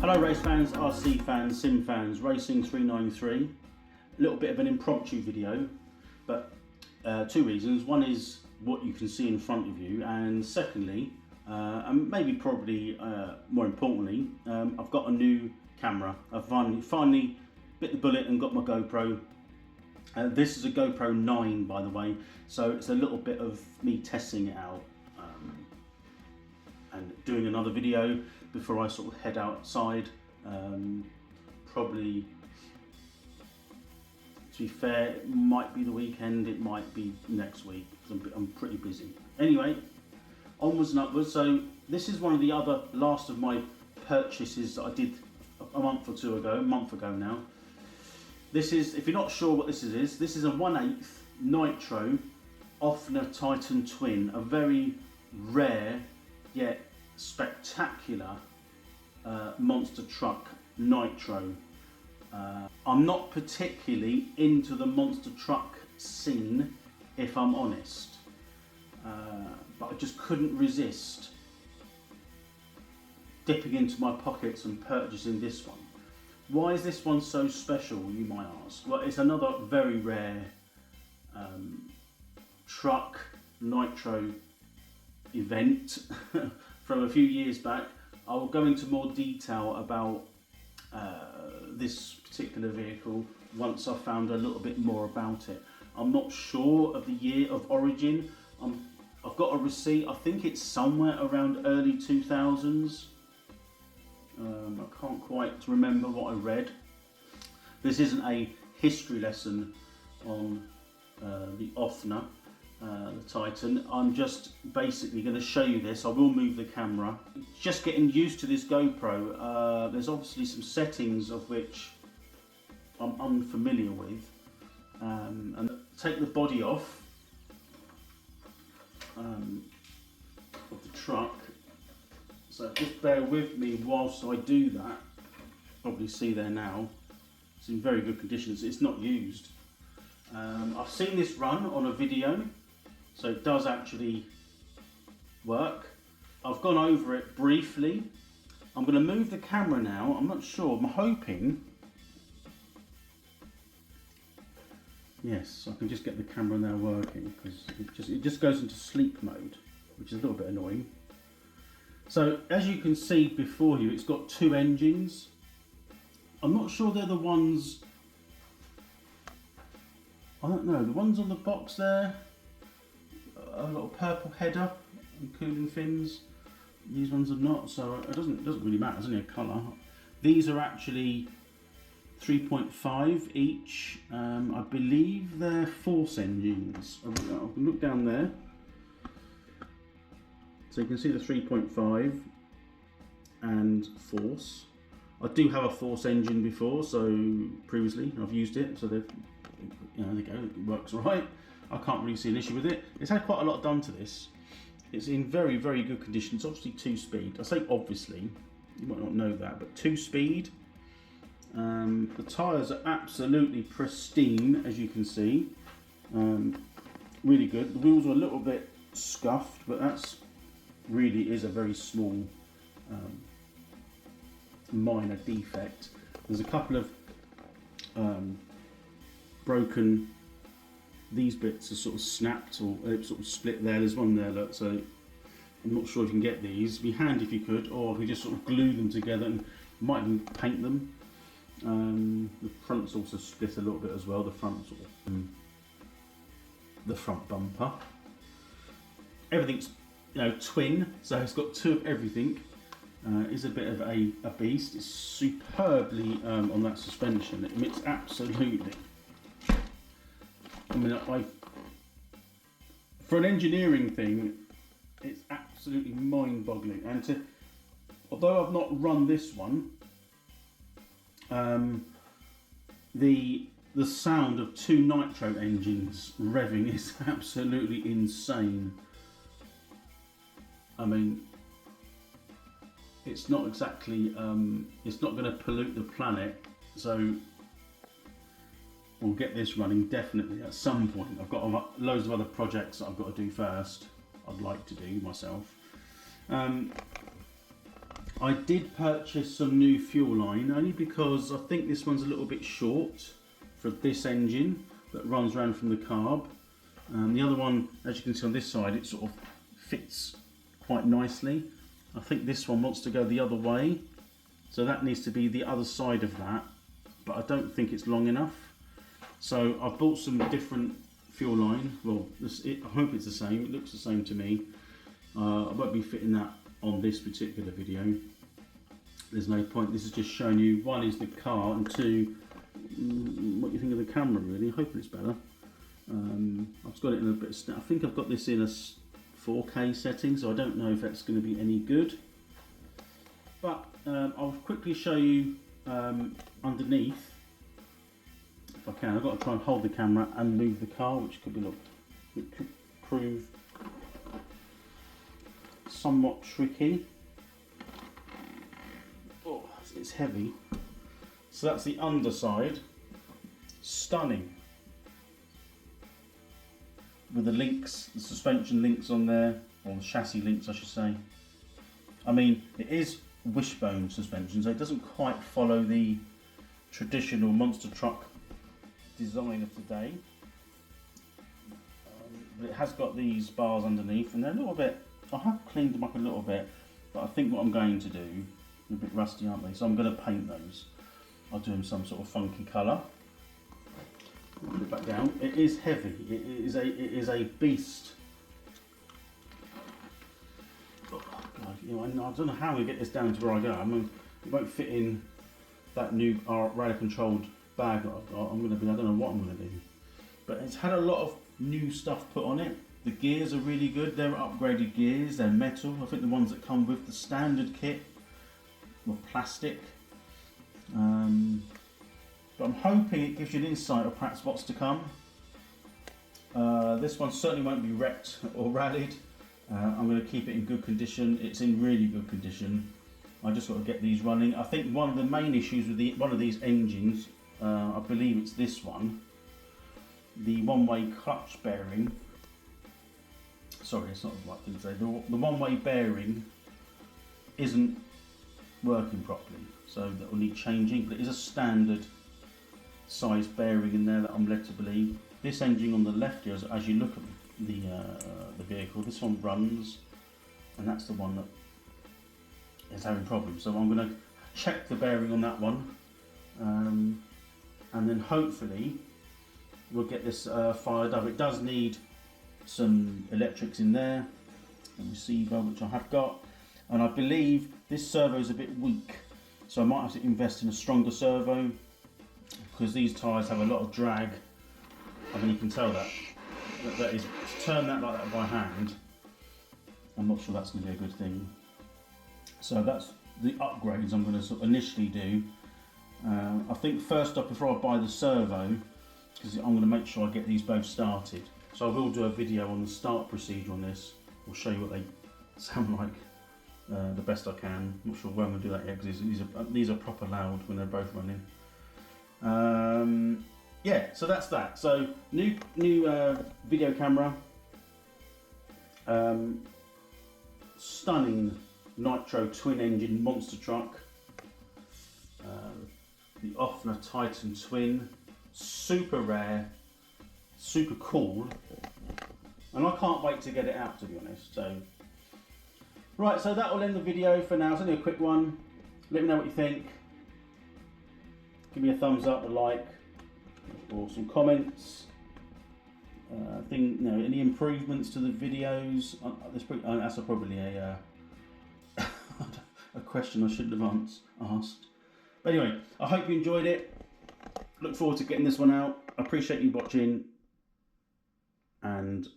Hello race fans, RC fans, sim fans, Racing 393. A little bit of an impromptu video, but two reasons. One is what you can see in front of you, and secondly, and maybe probably more importantly, I've got a new camera. I've finally bit the bullet and got my GoPro. This is a GoPro 9, by the way, so it's a little bit of me testing it out and doing another video before I sort of head outside. Probably, to be fair, it might be the weekend, it might be next week, because I'm pretty busy. Anyway, onwards and upwards. So this is one of the other last of my purchases that I did a month ago now. This is, if you're not sure what this is a 1/8 nitro Ofna Titan Twin, a very rare yet spectacular monster truck nitro. I'm not particularly into the monster truck scene, if I'm honest, but I just couldn't resist dipping into my pockets and purchasing this one. Why is this one so special, you might ask? Well, it's another very rare truck nitro event from a few years back. I will go into more detail about this particular vehicle once I've found a little bit more about it. I'm not sure of the year of origin. I've got a receipt. I think it's somewhere around early 2000s. I can't quite remember what I read. This isn't a history lesson on the Ofna, the Titan. I'm just basically going to show you this. I will move the camera. Just getting used to this GoPro. There's obviously some settings of which I'm unfamiliar with. And take the body off of the truck. So just bear with me whilst I do that. Probably see there now. It's in very good conditions. It's not used. I've seen this run on a video, so it does actually work. I've gone over it briefly. I'm going to move the camera now. I'm not sure. I'm hoping. Yes, I can just get the camera now working, because it just goes into sleep mode, which is a little bit annoying. So as you can see before you, it's got two engines. I'm not sure they're the ones, I don't know, the ones on the box there, a little purple header and cooling fins. These ones are not, so it doesn't really matter, it's only a colour. These are actually 3.5 each. I believe they're force engines. I'll look down there. So you can see the 3.5 and force. I do have a force engine before, so previously I've used it, so they've, there you go, it works right. I can't really see an issue with it. It's had quite a lot done to this. It's in very, very good condition. It's obviously 2-speed. I say obviously, you might not know that, but 2-speed. The tyres are absolutely pristine, as you can see. Really good. The wheels are a little bit scuffed, but that's really is a very small minor defect. There's a couple of broken, these bits are sort of snapped or sort of split there. There's one there, look, so I'm not sure if you can get these. It'd be handy if you could, or if you just sort of glue them together and might even paint them. The front's also split a little bit as well, the front sort of the front bumper. Everything's twin, so it's got two of everything. Is a bit of a beast. It's superbly on that suspension. It's absolutely. I mean, for an engineering thing, it's absolutely mind-boggling. And although I've not run this one, the sound of two nitro engines revving is absolutely insane. I mean, it's not exactly, it's not going to pollute the planet, so we'll get this running definitely at some point. I've got loads of other projects that I've got to do first, I'd like to do myself. I did purchase some new fuel line only because I think this one's a little bit short for this engine that runs around from the carb. The other one, as you can see on this side, it sort of fits quite nicely. I think this one wants to go the other way, so that needs to be the other side of that, but I don't think it's long enough. So I've bought some different fuel line. Well, I hope it's the same. It looks the same to me. I won't be fitting that on this particular video. There's no point. This is just showing you, one is the car, and two, what you think of the camera really. Hoping it's better. I've got it in a bit of, I think I've got this in a 4K setting, so I don't know if that's going to be any good. But I'll quickly show you underneath, if I can. I've got to try and hold the camera and move the car, which could be, it could prove somewhat tricky. Oh, it's heavy. So that's the underside. Stunning. With the links, the suspension links on there, or the chassis links I should say. I mean, it is wishbone suspension, so it doesn't quite follow the traditional monster truck design of today. But it has got these bars underneath, and they're a little bit, I have cleaned them up a little bit, but I think what I'm going to do, they're a bit rusty aren't they, so I'm going to paint those. I'll do them some sort of funky colour. Put it back down. It is heavy. It is a beast. Oh God! You know, I don't know how we get this down to where I go. I mean, it won't fit in that new radar controlled bag that I've got. I don't know what I'm gonna do. But it's had a lot of new stuff put on it. The gears are really good. They're upgraded gears. They're metal. I think the ones that come with the standard kit were plastic. But I'm hoping it gives you an insight of perhaps what's to come. This one certainly won't be wrecked or rallied. I'm going to keep it in good condition. It's in really good condition. I just got to get these running. I think one of the main issues with one of these engines, I believe it's this one, the one-way clutch bearing. Sorry, it's not the right thing to say. The one-way bearing isn't working properly, so that will need changing. But it is a standard size bearing in there that I'm led to believe. This engine on the left here, as you look at the vehicle, this one runs, and that's the one that is having problems. So I'm going to check the bearing on that one, and then hopefully we'll get this fired up. It does need some electrics in there, a receiver which I have got, and I believe this servo is a bit weak, so I might have to invest in a stronger servo, because these tyres have a lot of drag. I mean, you can tell that is, to turn that like that by hand, I'm not sure that's going to be a good thing. So that's the upgrades I'm going to sort of initially do. I think first up, before I buy the servo, because I'm going to make sure I get these both started. So I will do a video on the start procedure on this. I'll show you what they sound like the best I can. I'm not sure when I'm going to do that yet, because these are proper loud when they're both running. Yeah, so that's that. So new video camera, stunning nitro twin engine monster truck, the Ofna Titan Twin, super rare, super cool, and I can't wait to get it out, to be honest. So right, so that will end the video for now. It's only a quick one. Let me know what you think. Give me a thumbs up, a like, or some comments. Any improvements to the videos? That's probably a a question I shouldn't have asked. But anyway, I hope you enjoyed it. Look forward to getting this one out. I appreciate you watching, and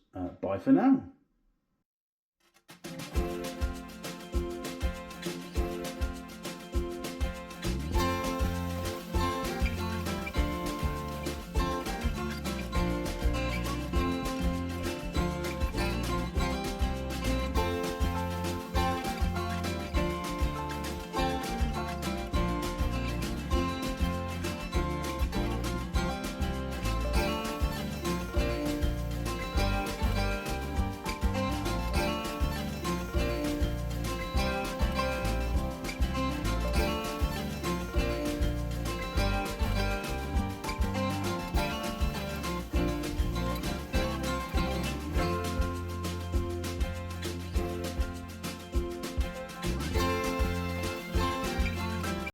bye for now.